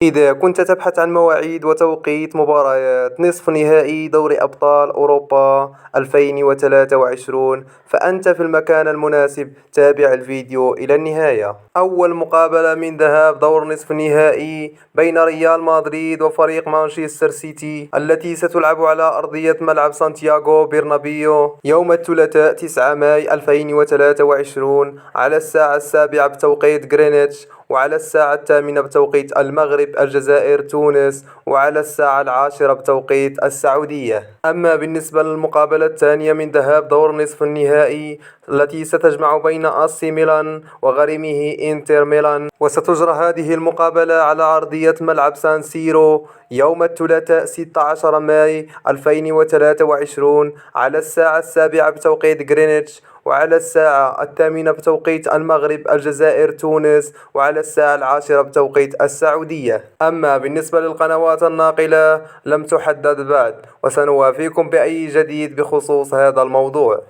إذا كنت تبحث عن مواعيد وتوقيت مباريات نصف نهائي دوري أبطال أوروبا 2023 فأنت في المكان المناسب. تابع الفيديو إلى النهاية. أول مقابلة من ذهاب دور نصف نهائي بين ريال مدريد وفريق مانشستر سيتي التي ستلعب على أرضية ملعب سانتياغو برنابيو يوم الثلاثاء 9 ماي 2023 على الساعة 7 بتوقيت غرينتش، وعلى الساعة 8 بتوقيت المغرب الجزائر تونس، وعلى الساعة 10 بتوقيت السعودية. أما بالنسبة للمقابلة الثانية من ذهاب دور نصف النهائي التي ستجمع بين AC ميلان وغريمه إنتر ميلان، وستجرى هذه المقابلة على أرضية ملعب سان سيرو يوم الثلاثاء 16 ماي 2023 على الساعة 7 بتوقيت غرينتش، وعلى الساعة 8 بتوقيت المغرب الجزائر تونس، وعلى الساعة 10 بتوقيت السعودية. أما بالنسبة للقنوات الناقلة لم تحدد بعد، وسنوافيكم بأي جديد بخصوص هذا الموضوع.